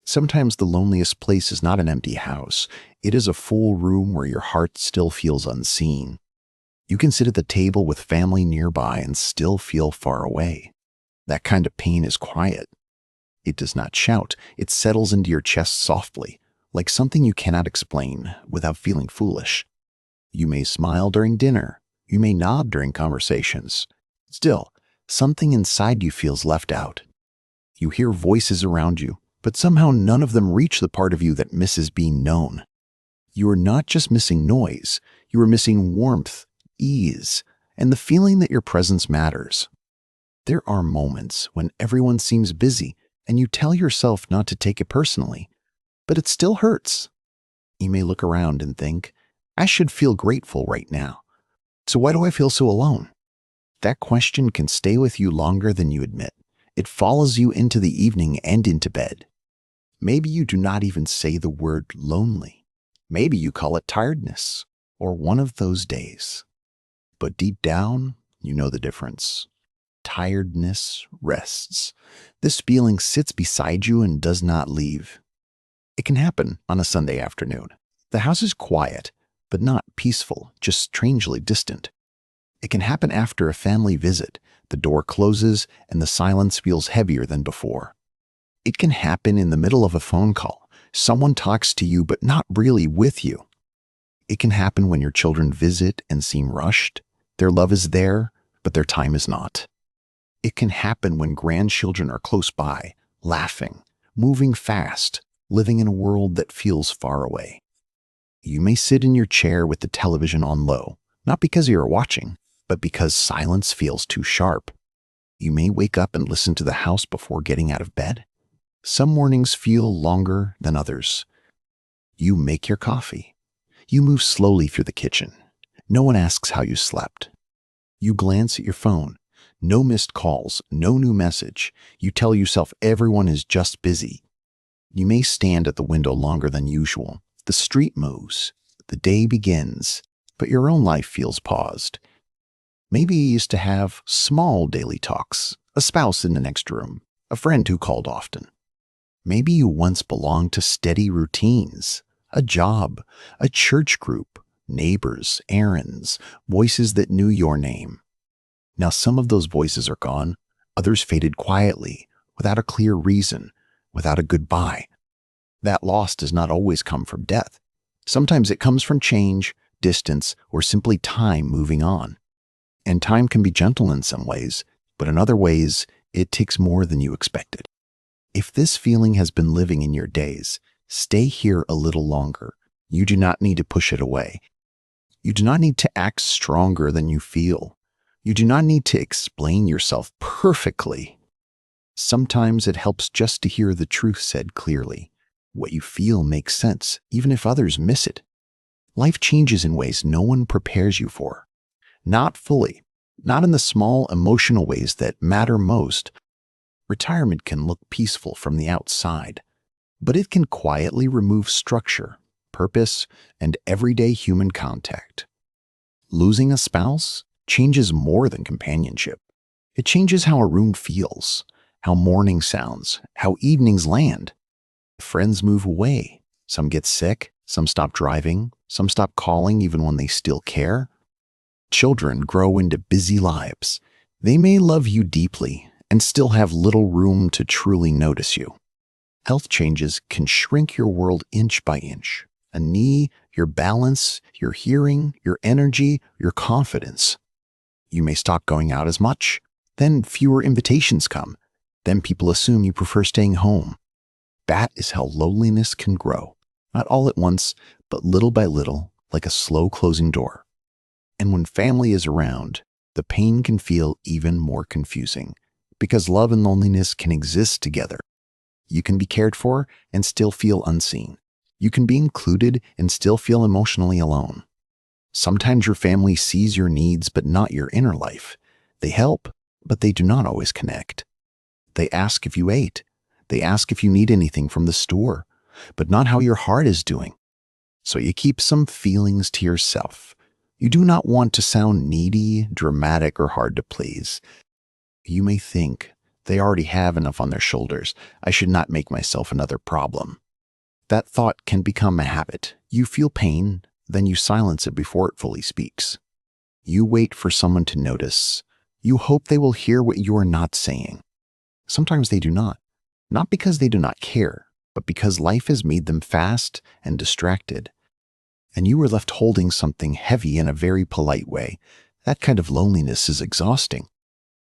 Sometimes the loneliest place is not an empty house. It is a full room where your heart still feels unseen. You can sit at the table with family nearby and still feel far away. That kind of pain is quiet. It does not shout. It settles into your chest softly, like something you cannot explain without feeling foolish. You may smile during dinner. You may nod during conversations. Still, something inside you feels left out. You hear voices around you, but somehow none of them reach the part of you that misses being known. You are not just missing noise. You are missing warmth, ease, and the feeling that your presence matters. There are moments when everyone seems busy and you tell yourself not to take it personally, but it still hurts. You may look around and think, I should feel grateful right now. So why do I feel so alone? That question can stay with you longer than you admit. It follows you into the evening and into bed. Maybe you do not even say the word lonely. Maybe you call it tiredness or one of those days. But deep down, you know the difference. Tiredness rests. This feeling sits beside you and does not leave. It can happen on a Sunday afternoon. The house is quiet, but not peaceful, just strangely distant. It can happen after a family visit. The door closes and the silence feels heavier than before. It can happen in the middle of a phone call. Someone talks to you but not really with you. It can happen when your children visit and seem rushed. Their love is there, but their time is not. It can happen when grandchildren are close by, laughing, moving fast, living in a world that feels far away. You may sit in your chair with the television on low, not because you are watching, but because silence feels too sharp. You may wake up and listen to the house before getting out of bed. Some mornings feel longer than others. You make your coffee. You move slowly through the kitchen. No one asks how you slept. You glance at your phone. No missed calls, no new message. You tell yourself everyone is just busy. You may stand at the window longer than usual. The street moves. The day begins, but your own life feels paused. Maybe you used to have small daily talks, a spouse in the next room, a friend who called often. Maybe you once belonged to steady routines, a job, a church group, neighbors, errands, voices that knew your name. Now some of those voices are gone, others faded quietly, without a clear reason, without a goodbye. That loss does not always come from death. Sometimes it comes from change, distance, or simply time moving on. And time can be gentle in some ways, but in other ways, it takes more than you expected. If this feeling has been living in your days, stay here a little longer. You do not need to push it away. You do not need to act stronger than you feel. You do not need to explain yourself perfectly. Sometimes it helps just to hear the truth said clearly. What you feel makes sense, even if others miss it. Life changes in ways no one prepares you for. Not fully, not in the small emotional ways that matter most. Retirement can look peaceful from the outside, but it can quietly remove structure, purpose, and everyday human contact. Losing a spouse changes more than companionship. It changes how a room feels, how morning sounds, how evenings land. Friends move away. Some get sick, some stop driving, some stop calling even when they still care. Children grow into busy lives. They may love you deeply and still have little room to truly notice you. Health changes can shrink your world inch by inch. A knee, your balance, your hearing, your energy, your confidence. You may stop going out as much. Then fewer invitations come. Then people assume you prefer staying home. That is how loneliness can grow. Not all at once, but little by little, like a slow closing door. And when family is around, the pain can feel even more confusing, because love and loneliness can exist together. You can be cared for and still feel unseen. You can be included and still feel emotionally alone. Sometimes your family sees your needs but not your inner life. They help, but they do not always connect. They ask if you ate. They ask if you need anything from the store, but not how your heart is doing. So you keep some feelings to yourself. You do not want to sound needy, dramatic, or hard to please. You may think, They already have enough on their shoulders. I should not make myself another problem. That thought can become a habit. You feel pain, then you silence it before it fully speaks. You wait for someone to notice. You hope they will hear what you are not saying. Sometimes they do not. Not because they do not care, but because life has made them fast and distracted. And you are left holding something heavy in a very polite way. That kind of loneliness is exhausting.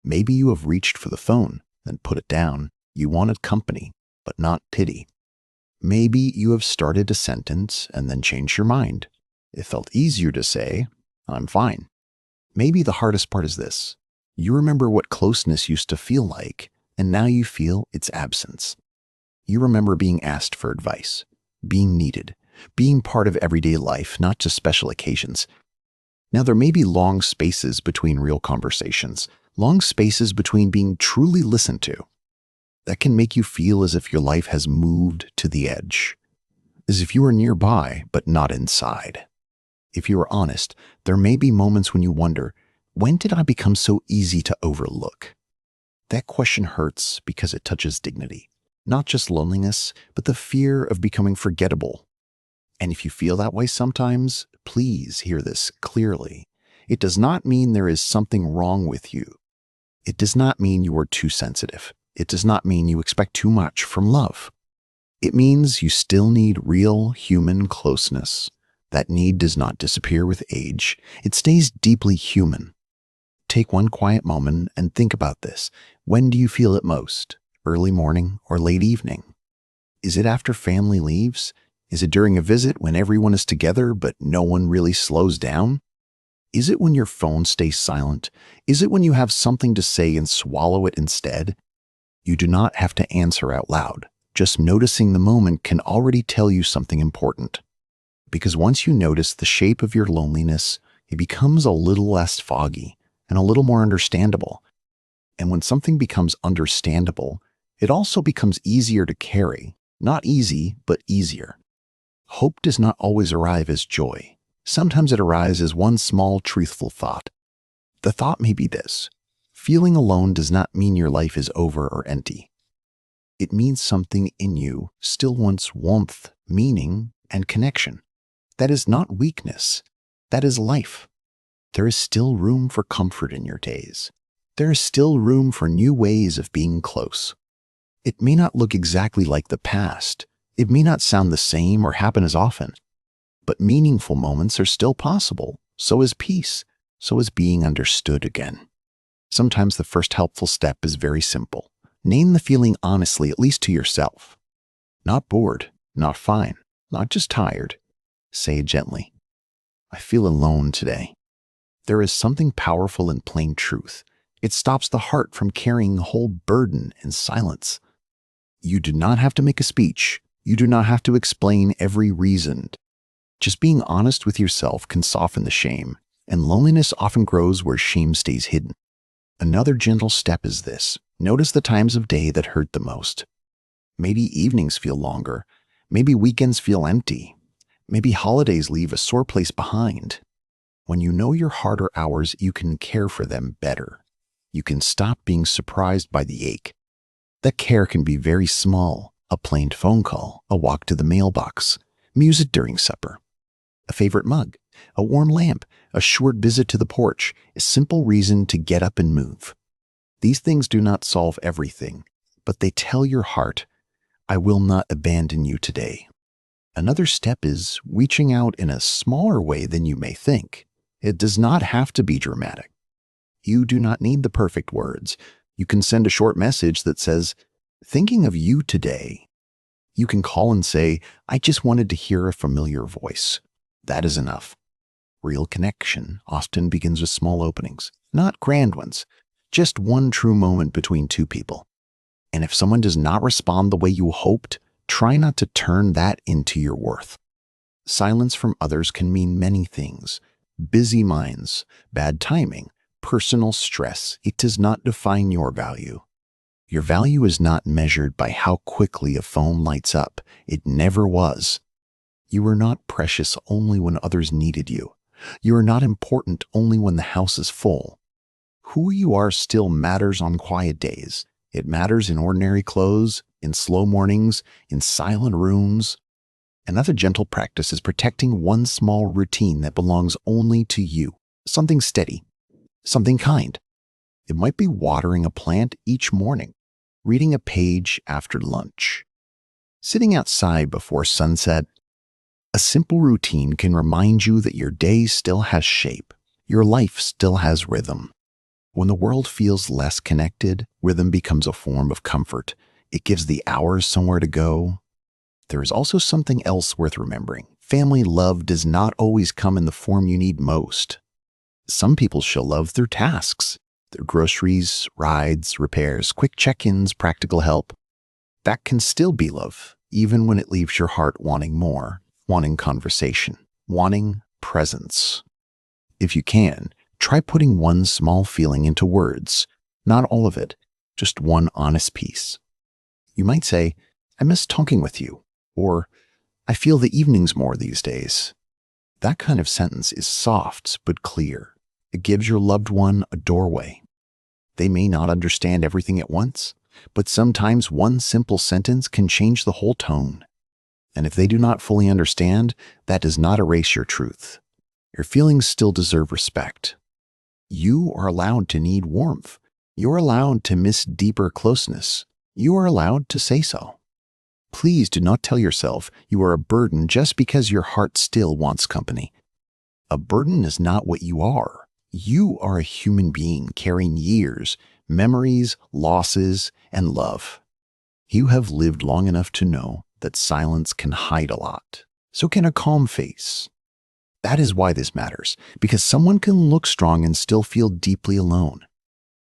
Maybe you have reached for the phone, then put it down. You wanted company, but not pity. Maybe you have started a sentence and then changed your mind. It felt easier to say, I'm fine. Maybe the hardest part is this. You remember what closeness used to feel like, and now you feel its absence. You remember being asked for advice, being needed, being part of everyday life, not just special occasions. Now, there may be long spaces between real conversations, long spaces between being truly listened to. That can make you feel as if your life has moved to the edge, as if you are nearby but not inside. If you are honest, there may be moments when you wonder, when did I become so easy to overlook? That question hurts because it touches dignity, not just loneliness, but the fear of becoming forgettable. And if you feel that way sometimes, please hear this clearly. It does not mean there is something wrong with you. It does not mean you are too sensitive. It does not mean you expect too much from love. It means you still need real human closeness. That need does not disappear with age. It stays deeply human. Take one quiet moment and think about this. When do you feel it most? Early morning or late evening? Is it after family leaves? Is it during a visit when everyone is together but no one really slows down? Is it when your phone stays silent? Is it when you have something to say and swallow it instead? You do not have to answer out loud. Just noticing the moment can already tell you something important. Because once you notice the shape of your loneliness, it becomes a little less foggy and a little more understandable. And when something becomes understandable, it also becomes easier to carry. Not easy, but easier. Hope does not always arrive as joy. Sometimes it arrives as one small, truthful thought. The thought may be this: feeling alone does not mean your life is over or empty. It means something in you still wants warmth, meaning, and connection. That is not weakness. That is life. There is still room for comfort in your days. There is still room for new ways of being close. It may not look exactly like the past. It may not sound the same or happen as often. But meaningful moments are still possible. So is peace. So is being understood again. Sometimes the first helpful step is very simple. Name the feeling honestly, at least to yourself. Not bored, not fine, not just tired. Say it gently. I feel alone today. There is something powerful in plain truth. It stops the heart from carrying a whole burden in silence. You do not have to make a speech. You do not have to explain every reason. Just being honest with yourself can soften the shame, and loneliness often grows where shame stays hidden. Another gentle step is this. Notice the times of day that hurt the most. Maybe evenings feel longer. Maybe weekends feel empty. Maybe holidays leave a sore place behind. When you know your harder hours, you can care for them better. You can stop being surprised by the ache. That care can be very small: a plain phone call, a walk to the mailbox, music during supper, a favorite mug, a warm lamp, a short visit to the porch, a simple reason to get up and move. These things do not solve everything, but they tell your heart, I will not abandon you today. Another step is reaching out in a smaller way than you may think. It does not have to be dramatic. You do not need the perfect words. You can send a short message that says, thinking of you today. You can call and say, I just wanted to hear a familiar voice. That is enough. Real connection often begins with small openings, not grand ones, just one true moment between two people. And if someone does not respond the way you hoped, try not to turn that into your worth. Silence from others can mean many things: busy minds, bad timing, personal stress. It does not define your value. Your value is not measured by how quickly a phone lights up. It never was. You are not precious only when others needed you. You are not important only when the house is full. Who you are still matters on quiet days. It matters in ordinary clothes, in slow mornings, in silent rooms. Another gentle practice is protecting one small routine that belongs only to you. Something steady, something kind. It might be watering a plant each morning, reading a page after lunch, sitting outside before sunset. A simple routine can remind you that your day still has shape, your life still has rhythm. When the world feels less connected, rhythm becomes a form of comfort. It gives the hours somewhere to go. There is also something else worth remembering. Family love does not always come in the form you need most. Some people show love through tasks, their groceries, rides, repairs, quick check-ins, practical help. That can still be love, even when it leaves your heart wanting more, wanting conversation, wanting presence. If you can, try putting one small feeling into words, not all of it, just one honest piece. You might say, "I miss talking with you," or "I feel the evenings more these days." That kind of sentence is soft but clear. It gives your loved one a doorway. They may not understand everything at once, but sometimes one simple sentence can change the whole tone. And if they do not fully understand, that does not erase your truth. Your feelings still deserve respect. You are allowed to need warmth. You're allowed to miss deeper closeness. You are allowed to say so. Please do not tell yourself you are a burden just because your heart still wants company. A burden is not what you are. You are a human being carrying years, memories, losses, and love. You have lived long enough to know that silence can hide a lot. So can a calm face. That is why this matters, because someone can look strong and still feel deeply alone.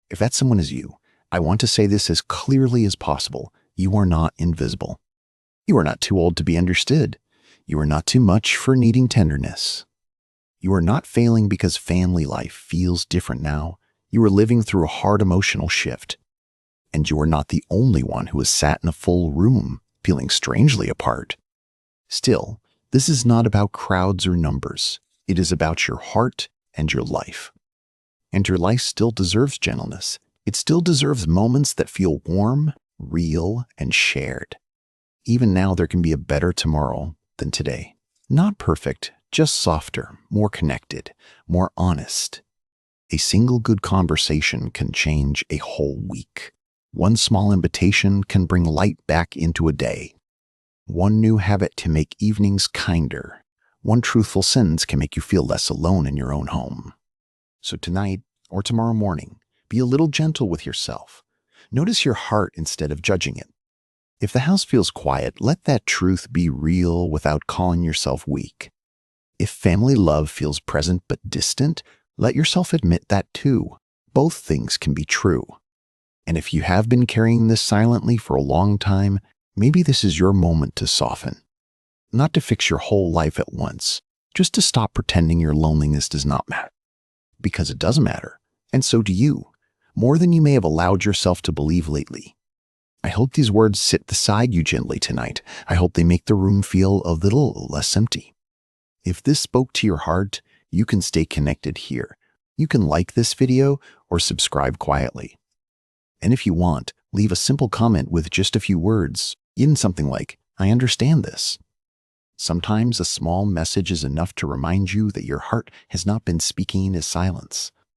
If that someone is you, I want to say this as clearly as possible. You are not invisible. You are not too old to be understood. You are not too much for needing tenderness. You are not failing because family life feels different now. You are living through a hard emotional shift. And you are not the only one who has sat in a full room, feeling strangely apart. Still, this is not about crowds or numbers. It is about your heart and your life. And your life still deserves gentleness. It still deserves moments that feel warm, real, and shared. Even now, there can be a better tomorrow than today. Not perfect, just softer, more connected, more honest. A single good conversation can change a whole week. One small invitation can bring light back into a day. One new habit to make evenings kinder. One truthful sentence can make you feel less alone in your own home. So tonight or tomorrow morning, be a little gentle with yourself. Notice your heart instead of judging it. If the house feels quiet, let that truth be real without calling yourself weak. If family love feels present but distant, let yourself admit that too. Both things can be true. And if you have been carrying this silently for a long time, maybe this is your moment to soften. Not to fix your whole life at once, just to stop pretending your loneliness does not matter. Because it does matter, and so do you, more than you may have allowed yourself to believe lately. I hope these words sit beside you gently tonight. I hope they make the room feel a little less empty. If this spoke to your heart, you can stay connected here. You can like this video or subscribe quietly. And if you want, leave a simple comment with just a few words, even something like, "I understand this." Sometimes a small message is enough to remind you that your heart has not been speaking in silence.